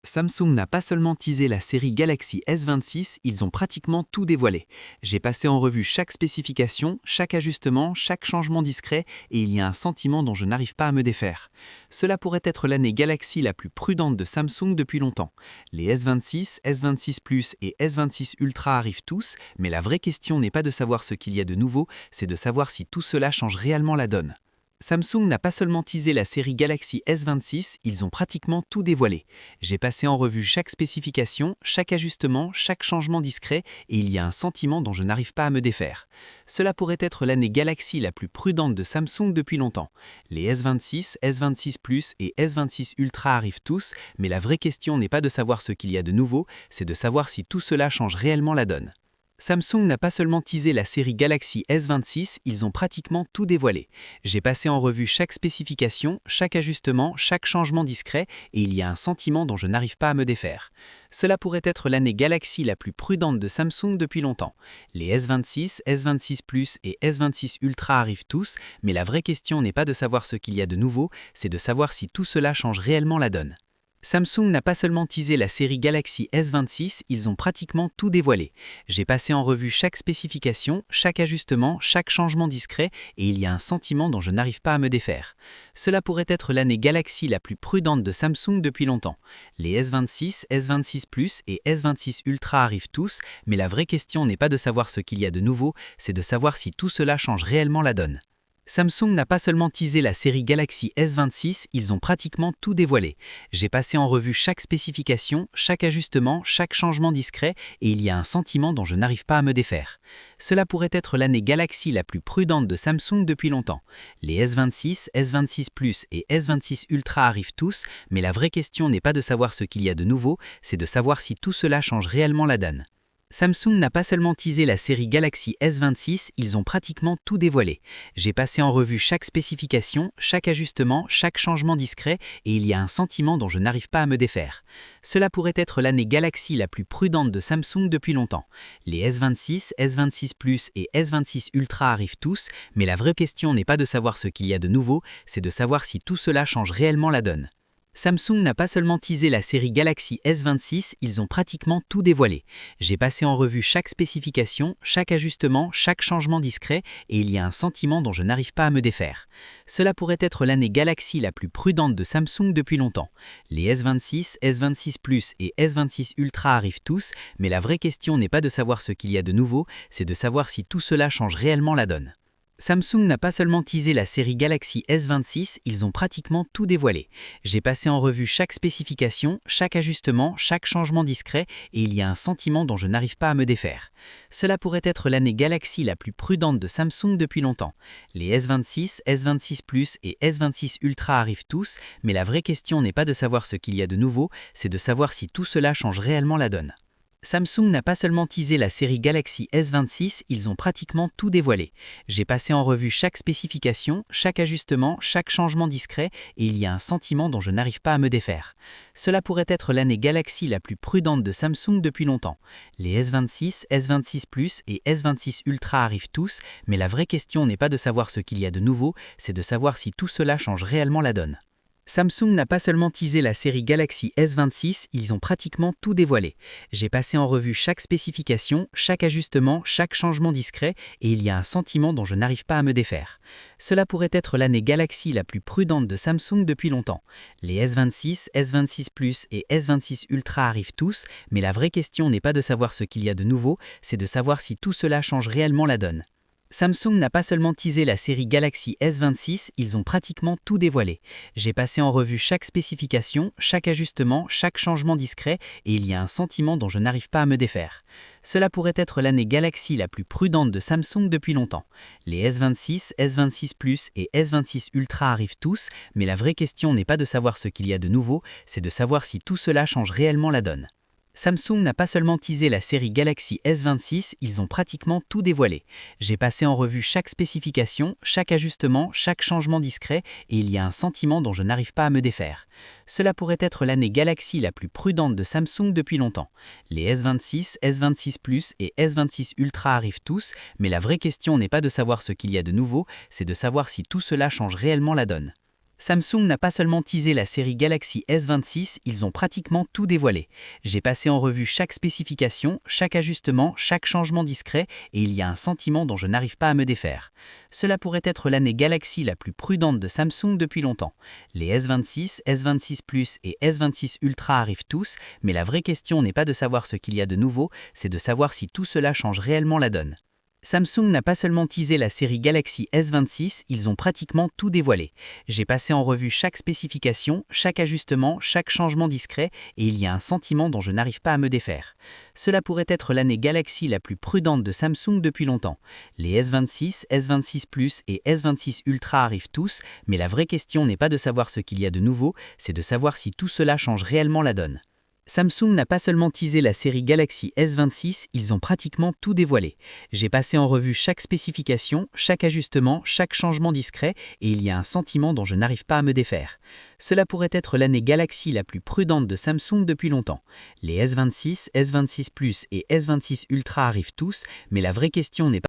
Samsung n'a pas seulement teasé la série Galaxy S26, ils ont pratiquement tout dévoilé. J'ai passé en revue chaque spécification, chaque ajustement, chaque changement discret et il y a un sentiment dont je n'arrive pas à me défaire. Cela pourrait être l'année Galaxy la plus prudente de Samsung depuis longtemps. Les S26, S26 Plus et S26 Ultra arrivent tous, mais la vraie question n'est pas de savoir ce qu'il y a de nouveau, c'est de savoir si tout cela change réellement la donne. Samsung n'a pas seulement teasé la série Galaxy S26, ils ont pratiquement tout dévoilé. J'ai passé en revue chaque spécification, chaque ajustement, chaque changement discret et il y a un sentiment dont je n'arrive pas à me défaire. Cela pourrait être l'année Galaxy la plus prudente de Samsung depuis longtemps. Les S26, S26 Plus et S26 Ultra arrivent tous, mais la vraie question n'est pas de savoir ce qu'il y a de nouveau, c'est de savoir si tout cela change réellement la donne. Samsung n'a pas seulement teasé la série Galaxy S26, ils ont pratiquement tout dévoilé. J'ai passé en revue chaque spécification, chaque ajustement, chaque changement discret et il y a un sentiment dont je n'arrive pas à me défaire. Cela pourrait être l'année Galaxy la plus prudente de Samsung depuis longtemps. Les S26, S26 Plus et S26 Ultra arrivent tous, mais la vraie question n'est pas de savoir ce qu'il y a de nouveau, c'est de savoir si tout cela change réellement la donne. Samsung n'a pas seulement teasé la série Galaxy S26, ils ont pratiquement tout dévoilé. J'ai passé en revue chaque spécification, chaque ajustement, chaque changement discret et il y a un sentiment dont je n'arrive pas à me défaire. Cela pourrait être l'année Galaxy la plus prudente de Samsung depuis longtemps. Les S26, S26 Plus et S26 Ultra arrivent tous, mais la vraie question n'est pas de savoir ce qu'il y a de nouveau, c'est de savoir si tout cela change réellement la donne. Samsung n'a pas seulement teasé la série Galaxy S26, ils ont pratiquement tout dévoilé. J'ai passé en revue chaque spécification, chaque ajustement, chaque changement discret et il y a un sentiment dont je n'arrive pas à me défaire. Cela pourrait être l'année Galaxy la plus prudente de Samsung depuis longtemps. Les S26, S26 Plus et S26 Ultra arrivent tous, mais la vraie question n'est pas de savoir ce qu'il y a de nouveau, c'est de savoir si tout cela change réellement la donne. Samsung n'a pas seulement teasé la série Galaxy S26, ils ont pratiquement tout dévoilé. J'ai passé en revue chaque spécification, chaque ajustement, chaque changement discret et il y a un sentiment dont je n'arrive pas à me défaire. Cela pourrait être l'année Galaxy la plus prudente de Samsung depuis longtemps. Les S26, S26 Plus et S26 Ultra arrivent tous, mais la vraie question n'est pas de savoir ce qu'il y a de nouveau, c'est de savoir si tout cela change réellement la donne. Samsung n'a pas seulement teasé la série Galaxy S26, ils ont pratiquement tout dévoilé. J'ai passé en revue chaque spécification, chaque ajustement, chaque changement discret et il y a un sentiment dont je n'arrive pas à me défaire. Cela pourrait être l'année Galaxy la plus prudente de Samsung depuis longtemps. Les S26, S26 Plus et S26 Ultra arrivent tous, mais la vraie question n'est pas de savoir ce qu'il y a de nouveau, c'est de savoir si tout cela change réellement la donne. Samsung n'a pas seulement teasé la série Galaxy S26, ils ont pratiquement tout dévoilé. J'ai passé en revue chaque spécification, chaque ajustement, chaque changement discret et il y a un sentiment dont je n'arrive pas à me défaire. Cela pourrait être l'année Galaxy la plus prudente de Samsung depuis longtemps. Les S26, S26 Plus et S26 Ultra arrivent tous, mais la vraie question n'est pas de savoir ce qu'il y a de nouveau, c'est de savoir si tout cela change réellement la donne. Samsung n'a pas seulement teasé la série Galaxy S26, ils ont pratiquement tout dévoilé. J'ai passé en revue chaque spécification, chaque ajustement, chaque changement discret et il y a un sentiment dont je n'arrive pas à me défaire. Cela pourrait être l'année Galaxy la plus prudente de Samsung depuis longtemps. Les S26, S26 Plus et S26 Ultra arrivent tous, mais la vraie question n'est pas de savoir ce qu'il y a de nouveau, c'est de savoir si tout cela change réellement la donne. Samsung n'a pas seulement teasé la série Galaxy S26, ils ont pratiquement tout dévoilé. J'ai passé en revue chaque spécification, chaque ajustement, chaque changement discret et il y a un sentiment dont je n'arrive pas à me défaire. Cela pourrait être l'année Galaxy la plus prudente de Samsung depuis longtemps. Les S26, S26 Plus et S26 Ultra arrivent tous, mais la vraie question n'est pas de savoir ce qu'il y a de nouveau, c'est de savoir si tout cela change réellement la donne. Samsung n'a pas seulement teasé la série Galaxy S26, ils ont pratiquement tout dévoilé. J'ai passé en revue chaque spécification, chaque ajustement, chaque changement discret et il y a un sentiment dont je n'arrive pas à me défaire. Cela pourrait être l'année Galaxy la plus prudente de Samsung depuis longtemps. Les S26, S26 Plus et S26 Ultra arrivent tous, mais la vraie question n'est pas de savoir ce qu'il y a de nouveau, c'est de savoir si tout cela change réellement la donne. Samsung n'a pas seulement teasé la série Galaxy S26, ils ont pratiquement tout dévoilé. J'ai passé en revue chaque spécification, chaque ajustement, chaque changement discret et il y a un sentiment dont je n'arrive pas à me défaire. Cela pourrait être l'année Galaxy la plus prudente de Samsung depuis longtemps. Les S26, S26 Plus et S26 Ultra arrivent tous, mais la vraie question n'est pas de savoir ce qu'il y a de nouveau, c'est de savoir si tout cela change réellement la donne. Samsung n'a pas seulement teasé la série Galaxy S26, ils ont pratiquement tout dévoilé. J'ai passé en revue chaque spécification, chaque ajustement, chaque changement discret, et il y a un sentiment dont je n'arrive pas à me défaire. Cela pourrait être l'année Galaxy la plus prudente de Samsung depuis longtemps. Les S26, S26 Plus et S26 Ultra arrivent tous, mais la vraie question n'est pas de savoir ce qu'il y a de nouveau, c'est de savoir si tout cela change réellement la donne. Samsung n'a pas seulement teasé la série Galaxy S26, ils ont pratiquement tout dévoilé. J'ai passé en revue chaque spécification, chaque ajustement, chaque changement discret, et il y a un sentiment dont je n'arrive pas à me défaire. Cela pourrait être l'année Galaxy la plus prudente de Samsung depuis longtemps. Les S26, S26 Plus et S26 Ultra arrivent tous, mais la vraie question n'est pas de savoir ce qu'il y a de nouveau, c'est de savoir si tout cela change réellement la donne. Samsung n'a pas seulement teasé la série Galaxy S26, ils ont pratiquement tout dévoilé. J'ai passé en revue chaque spécification, chaque ajustement, chaque changement discret, et il y a un sentiment dont je n'arrive pas à me défaire. Cela pourrait être l'année Galaxy la plus prudente de Samsung depuis longtemps. Les S26, S26 Plus et S26 Ultra arrivent tous, mais la vraie question n'est pas